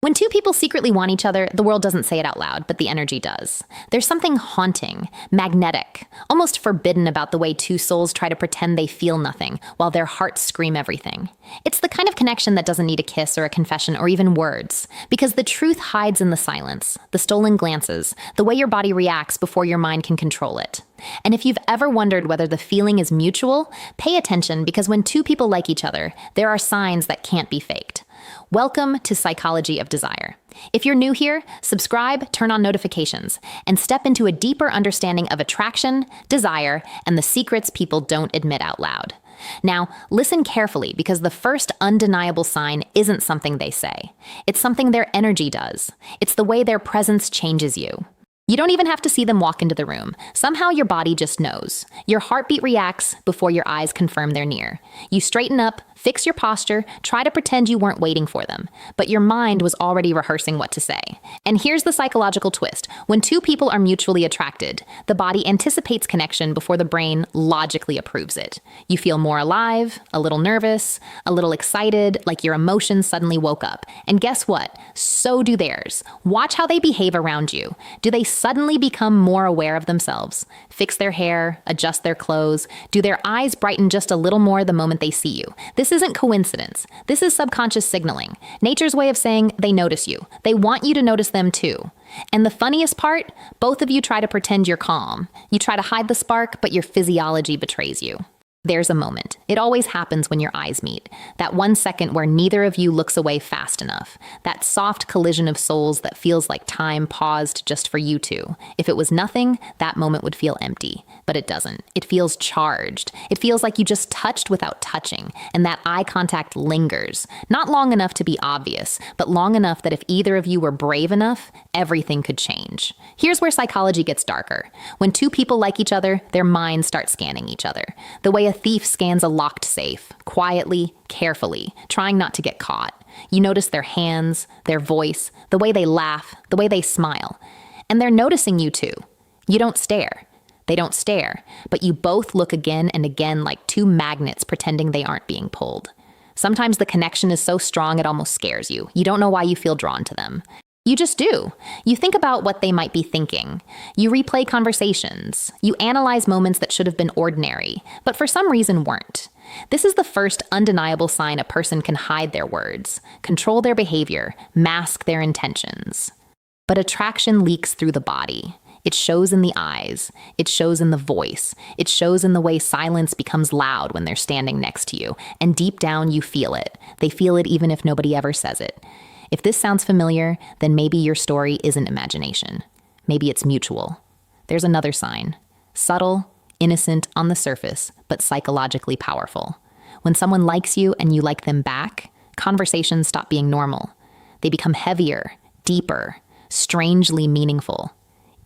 When two people secretly want each other, the world doesn't say it out loud, but the energy does. There's something haunting, magnetic, almost forbidden about the way two souls try to pretend they feel nothing while their hearts scream everything. It's the kind of connection that doesn't need a kiss or a confession or even words, because the truth hides in the silence, the stolen glances, the way your body reacts before your mind can control it. And if you've ever wondered whether the feeling is mutual, pay attention, because when two people like each other, there are signs that can't be faked. Welcome to Psychology of Desire. If you're new here, subscribe, turn on notifications, and step into a deeper understanding of attraction, desire, and the secrets people don't admit out loud. Now, listen carefully, because the first undeniable sign isn't something they say. It's something their energy does. It's the way their presence changes you. You don't even have to see them walk into the room. Somehow your body just knows. Your heartbeat reacts before your eyes confirm they're near. You straighten up, fix your posture, try to pretend you weren't waiting for them, but your mind was already rehearsing what to say. And here's the psychological twist. When two people are mutually attracted, the body anticipates connection before the brain logically approves it. You feel more alive, a little nervous, a little excited, like your emotions suddenly woke up. And guess what? So do theirs. Watch how they behave around you. Do they suddenly become more aware of themselves? Fix their hair, adjust their clothes? Do their eyes brighten just a little more the moment they see you? This isn't coincidence. This is subconscious signaling. Nature's way of saying they notice you. They want you to notice them too. And the funniest part, both of you try to pretend you're calm. You try to hide the spark, but your physiology betrays you. There's a moment. It always happens when your eyes meet. That 1 second where neither of you looks away fast enough. That soft collision of souls that feels like time paused just for you two. If it was nothing, that moment would feel empty. But it doesn't. It feels charged. It feels like you just touched without touching. And that eye contact lingers. Not long enough to be obvious, but long enough that if either of you were brave enough, everything could change. Here's where psychology gets darker. When two people like each other, their minds start scanning each other. The way a thief scans a locked safe, quietly, carefully, trying not to get caught. You notice their hands, their voice, the way they laugh, the way they smile. And they're noticing you too. You don't stare. They don't stare, but you both look again and again like two magnets pretending they aren't being pulled. Sometimes the connection is so strong it almost scares you. You don't know why you feel drawn to them. You just do. You think about what they might be thinking. You replay conversations. You analyze moments that should have been ordinary, but for some reason weren't. This is the first undeniable sign a person can hide their words, control their behavior, mask their intentions. But attraction leaks through the body. It shows in the eyes. It shows in the voice. It shows in the way silence becomes loud when they're standing next to you. And deep down, you feel it. They feel it even if nobody ever says it. If this sounds familiar, then maybe your story isn't imagination. Maybe it's mutual. There's another sign. Subtle, innocent on the surface, but psychologically powerful. When someone likes you and you like them back, conversations stop being normal. They become heavier, deeper, strangely meaningful.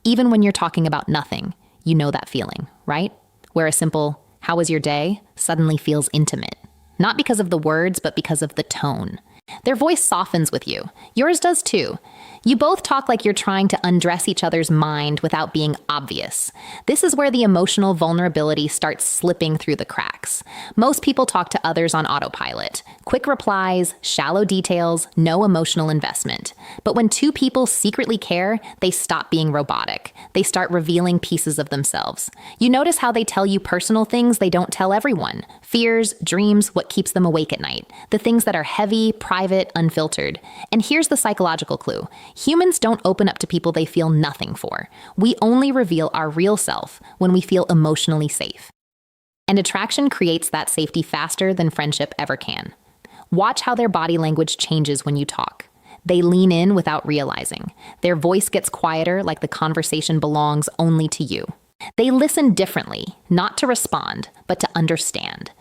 Even when you're talking about nothing, you know that feeling, right? Where a simple, "How was your day?" suddenly feels intimate. Not because of the words, but because of the tone. Their voice softens with you. Yours does too. You both talk like you're trying to undress each other's mind without being obvious. This is where the emotional vulnerability starts slipping through the cracks. Most people talk to others on autopilot. Quick replies, shallow details, no emotional investment. But when two people secretly care, they stop being robotic. They start revealing pieces of themselves. You notice how they tell you personal things they don't tell everyone. Fears, dreams, what keeps them awake at night. The things that are heavy, private, unfiltered. And here's the psychological clue. Humans don't open up to people they feel nothing for. We only reveal our real self when we feel emotionally safe. And attraction creates that safety faster than friendship ever can. Watch how their body language changes when you talk. They lean in without realizing. Their voice gets quieter, like the conversation belongs only to you. They listen differently, not to respond, but to understand.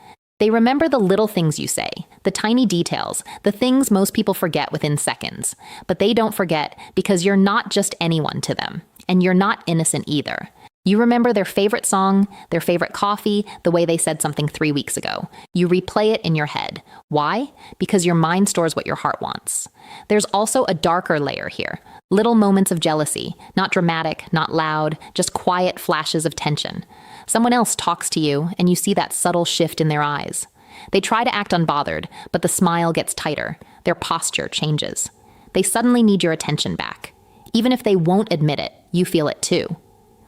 They remember the little things you say, the tiny details, the things most people forget within seconds. But they don't forget because you're not just anyone to them, and you're not innocent either. You remember their favorite song, their favorite coffee, the way they said something 3 weeks ago. You replay it in your head. Why? Because your mind stores what your heart wants. There's also a darker layer here. Little moments of jealousy, not dramatic, not loud, just quiet flashes of tension. Someone else talks to you, and you see that subtle shift in their eyes. They try to act unbothered, but the smile gets tighter. Their posture changes. They suddenly need your attention back. Even if they won't admit it, you feel it too.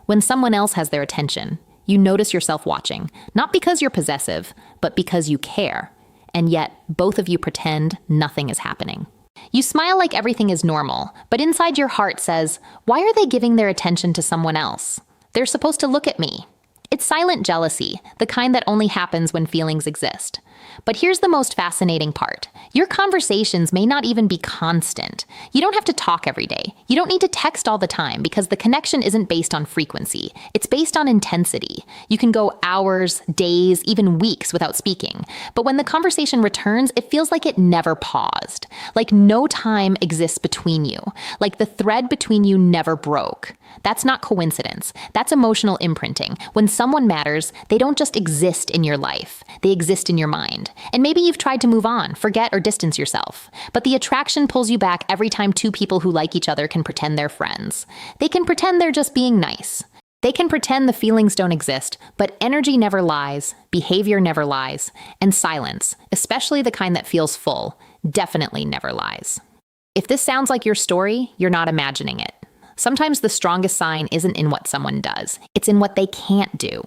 When someone else has their attention, you notice yourself watching, not because you're possessive, but because you care. And yet, both of you pretend nothing is happening. You smile like everything is normal, but inside your heart says, why are they giving their attention to someone else? They're supposed to look at me. It's silent jealousy, the kind that only happens when feelings exist. But here's the most fascinating part. Your conversations may not even be constant. You don't have to talk every day. You don't need to text all the time because the connection isn't based on frequency. It's based on intensity. You can go hours, days, even weeks without speaking. But when the conversation returns, it feels like it never paused. Like no time exists between you. Like the thread between you never broke. That's not coincidence. That's emotional imprinting. When someone matters, they don't just exist in your life. They exist in your mind. And maybe you've tried to move on, forget, or distance yourself. But the attraction pulls you back every time two people who like each other can pretend they're friends. They can pretend they're just being nice. They can pretend the feelings don't exist, but energy never lies, behavior never lies, and silence, especially the kind that feels full, definitely never lies. If this sounds like your story, you're not imagining it. Sometimes the strongest sign isn't in what someone does, it's in what they can't do.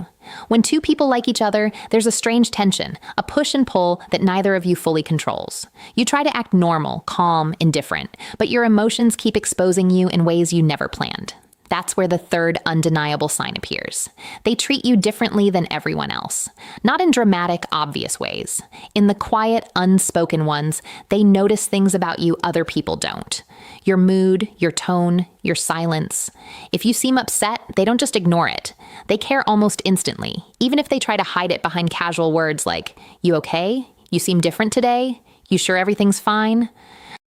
When two people like each other, there's a strange tension, a push and pull that neither of you fully controls. You try to act normal, calm, indifferent, but your emotions keep exposing you in ways you never planned. That's where the third undeniable sign appears. They treat you differently than everyone else. Not in dramatic, obvious ways. In the quiet, unspoken ones, they notice things about you other people don't. Your mood, your tone, your silence. If you seem upset, they don't just ignore it. They care almost instantly, even if they try to hide it behind casual words like, "You okay? You seem different today? You sure everything's fine?"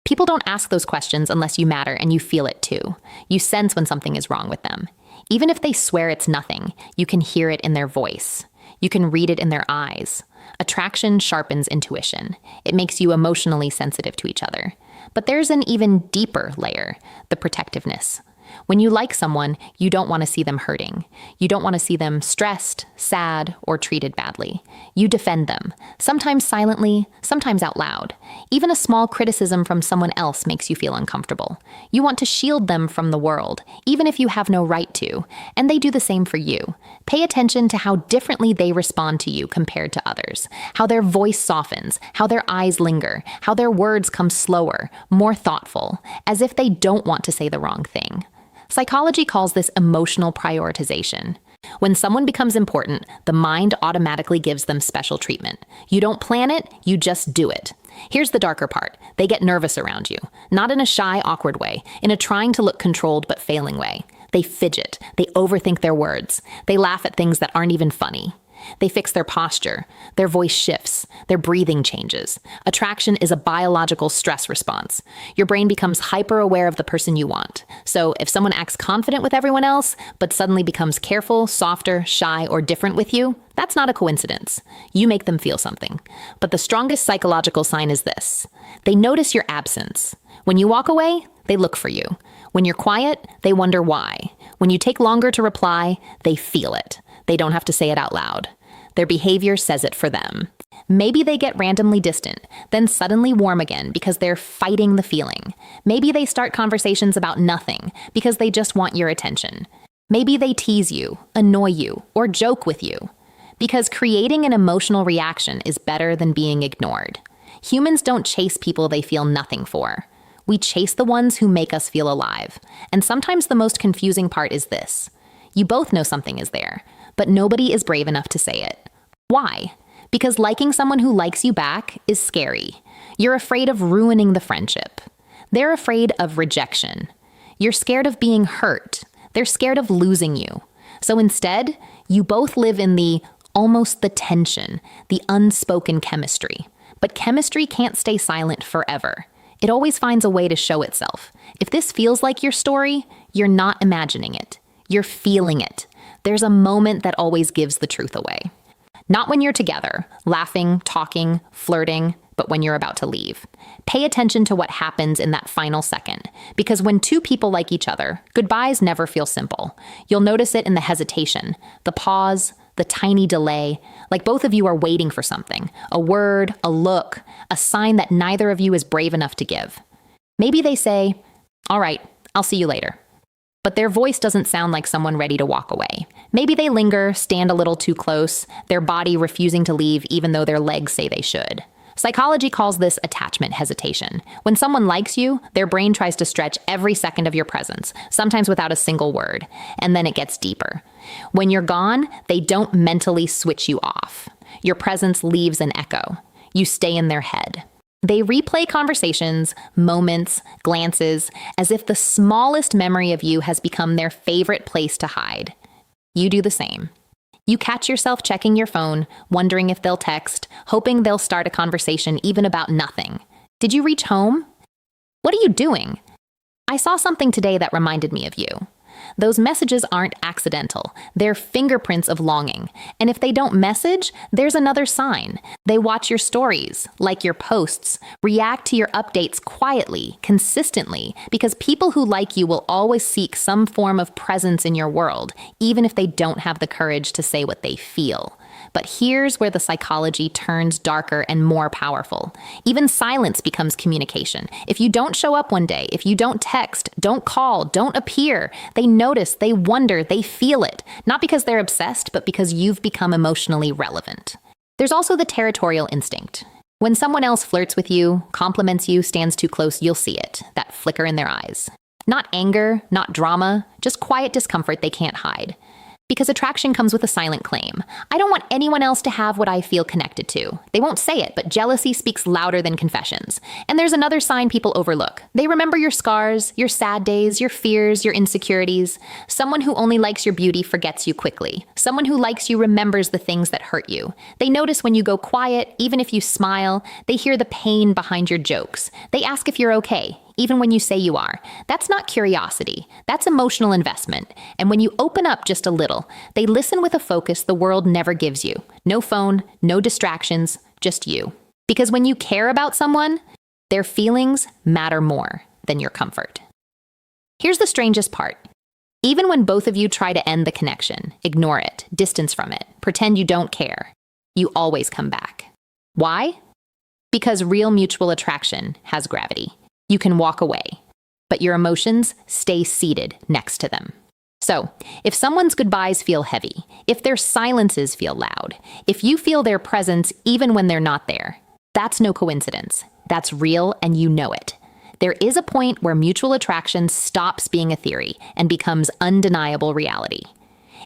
People don't ask those questions unless you matter and you feel it too. You sense when something is wrong with them. Even if they swear it's nothing, you can hear it in their voice. You can read it in their eyes. Attraction sharpens intuition. It makes you emotionally sensitive to each other. But there's an even deeper layer, the protectiveness. When you like someone, you don't want to see them hurting. You don't want to see them stressed, sad, or treated badly. You defend them, sometimes silently, sometimes out loud. Even a small criticism from someone else makes you feel uncomfortable. You want to shield them from the world, even if you have no right to, and they do the same for you. Pay attention to how differently they respond to you compared to others, how their voice softens, how their eyes linger, how their words come slower, more thoughtful, as if they don't want to say the wrong thing. Psychology calls this emotional prioritization. When someone becomes important, the mind automatically gives them special treatment. You don't plan it, you just do it. Here's the darker part. They get nervous around you. Not in a shy, awkward way, in a trying to look controlled but failing way. They fidget. They overthink their words. They laugh at things that aren't even funny. They fix their posture. Their voice shifts. Their breathing changes. Attraction is a biological stress response. Your brain becomes hyper-aware of the person you want. So if someone acts confident with everyone else, but suddenly becomes careful, softer, shy, or different with you, that's not a coincidence. You make them feel something. But the strongest psychological sign is this. They notice your absence. When you walk away, they look for you. When you're quiet, they wonder why. When you take longer to reply, they feel it. They don't have to say it out loud. Their behavior says it for them. Maybe they get randomly distant, then suddenly warm again because they're fighting the feeling. Maybe they start conversations about nothing because they just want your attention. Maybe they tease you, annoy you, or joke with you. Because creating an emotional reaction is better than being ignored. Humans don't chase people they feel nothing for. We chase the ones who make us feel alive. And sometimes the most confusing part is this. You both know something is there, but nobody is brave enough to say it. Why? Because liking someone who likes you back is scary. You're afraid of ruining the friendship. They're afraid of rejection. You're scared of being hurt. They're scared of losing you. So instead, you both live in almost the tension, the unspoken chemistry. But chemistry can't stay silent forever. It always finds a way to show itself. If this feels like your story, you're not imagining it. You're feeling it. There's a moment that always gives the truth away. Not when you're together, laughing, talking, flirting, but when you're about to leave. Pay attention to what happens in that final second, because when two people like each other, goodbyes never feel simple. You'll notice it in the hesitation, the pause, the tiny delay, like both of you are waiting for something, a word, a look, a sign that neither of you is brave enough to give. Maybe they say, "All right, I'll see you later." But their voice doesn't sound like someone ready to walk away. Maybe they linger, stand a little too close, their body refusing to leave even though their legs say they should. Psychology calls this attachment hesitation. When someone likes you, their brain tries to stretch every second of your presence, sometimes without a single word, and then it gets deeper. When you're gone, they don't mentally switch you off. Your presence leaves an echo. You stay in their head. They replay conversations, moments, glances, as if the smallest memory of you has become their favorite place to hide. You do the same. You catch yourself checking your phone, wondering if they'll text, hoping they'll start a conversation even about nothing. Did you reach home? What are you doing? I saw something today that reminded me of you. Those messages aren't accidental. They're fingerprints of longing. And if they don't message, there's another sign. They watch your stories, like your posts, react to your updates quietly, consistently, because people who like you will always seek some form of presence in your world, even if they don't have the courage to say what they feel. But here's where the psychology turns darker and more powerful. Even silence becomes communication. If you don't show up one day, if you don't text, don't call, don't appear, they notice, they wonder, they feel it. Not because they're obsessed, but because you've become emotionally relevant. There's also the territorial instinct. When someone else flirts with you, compliments you, stands too close, you'll see it, that flicker in their eyes. Not anger, not drama, just quiet discomfort they can't hide. Because attraction comes with a silent claim. I don't want anyone else to have what I feel connected to. They won't say it, but jealousy speaks louder than confessions. And there's another sign people overlook. They remember your scars, your sad days, your fears, your insecurities. Someone who only likes your beauty forgets you quickly. Someone who likes you remembers the things that hurt you. They notice when you go quiet, even if you smile. They hear the pain behind your jokes. They ask if you're okay, even when you say you are. That's not curiosity. That's emotional investment. And when you open up just a little, they listen with a focus the world never gives you. No phone, no distractions, just you. Because when you care about someone, their feelings matter more than your comfort. Here's the strangest part. Even when both of you try to end the connection, ignore it, distance from it, pretend you don't care, you always come back. Why? Because real mutual attraction has gravity. You can walk away, but your emotions stay seated next to them. So, if someone's goodbyes feel heavy, if their silences feel loud, if you feel their presence even when they're not there, that's no coincidence. That's real and you know it. There is a point where mutual attraction stops being a theory and becomes undeniable reality.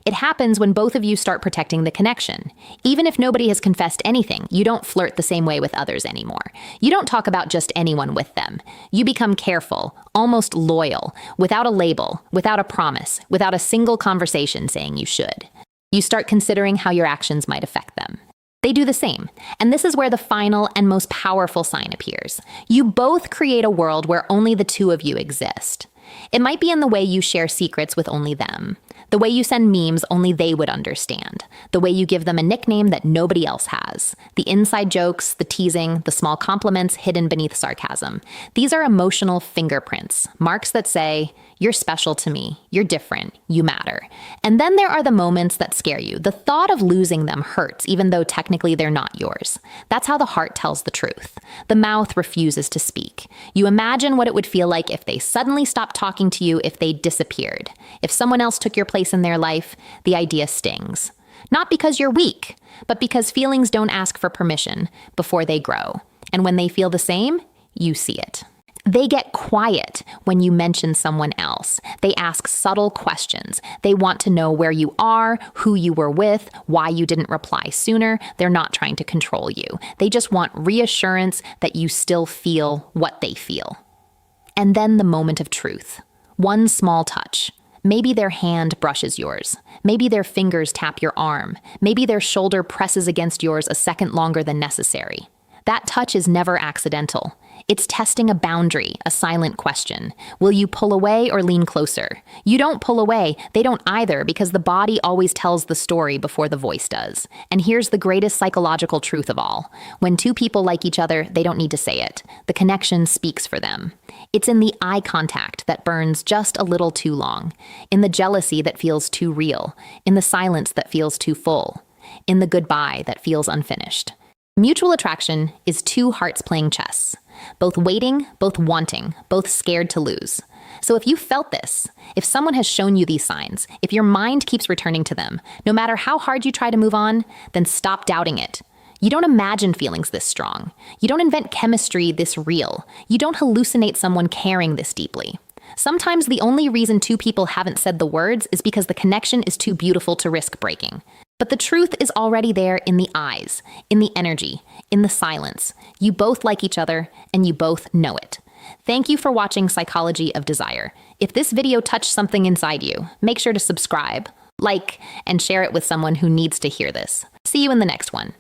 It happens when both of you start protecting the connection. Even if nobody has confessed anything, you don't flirt the same way with others anymore. You don't talk about just anyone with them. You become careful, almost loyal, without a label, without a promise, without a single conversation saying you should. You start considering how your actions might affect them. They do the same. And this is where the final and most powerful sign appears. You both create a world where only the two of you exist. It might be in the way you share secrets with only them, the way you send memes only they would understand, the way you give them a nickname that nobody else has, the inside jokes, the teasing, the small compliments hidden beneath sarcasm. These are emotional fingerprints, marks that say, "You're special to me, you're different, you matter." And then there are the moments that scare you. The thought of losing them hurts, even though technically they're not yours. That's how the heart tells the truth. The mouth refuses to speak. You imagine what it would feel like if they suddenly stopped talking to you, if they disappeared. If someone else took your place in their life, the idea stings. Not because you're weak, but because feelings don't ask for permission before they grow. And when they feel the same, you see it. They get quiet when you mention someone else. They ask subtle questions. They want to know where you are, who you were with, why you didn't reply sooner. They're not trying to control you. They just want reassurance that you still feel what they feel. And then the moment of truth. One small touch. Maybe their hand brushes yours. Maybe their fingers tap your arm. Maybe their shoulder presses against yours a second longer than necessary. That touch is never accidental. It's testing a boundary, a silent question. Will you pull away or lean closer? You don't pull away, they don't either, because the body always tells the story before the voice does. And here's the greatest psychological truth of all. When two people like each other, they don't need to say it. The connection speaks for them. It's in the eye contact that burns just a little too long, in the jealousy that feels too real, in the silence that feels too full, in the goodbye that feels unfinished. Mutual attraction is two hearts playing chess. Both waiting, both wanting, both scared to lose. So if you felt this, if someone has shown you these signs, if your mind keeps returning to them, no matter how hard you try to move on, then stop doubting it. You don't imagine feelings this strong. You don't invent chemistry this real. You don't hallucinate someone caring this deeply. Sometimes the only reason two people haven't said the words is because the connection is too beautiful to risk breaking. But the truth is already there in the eyes, in the energy, in the silence. You both like each other, and you both know it. Thank you for watching Psychology of Desire. If this video touched something inside you, make sure to subscribe, like, and share it with someone who needs to hear this. See you in the next one.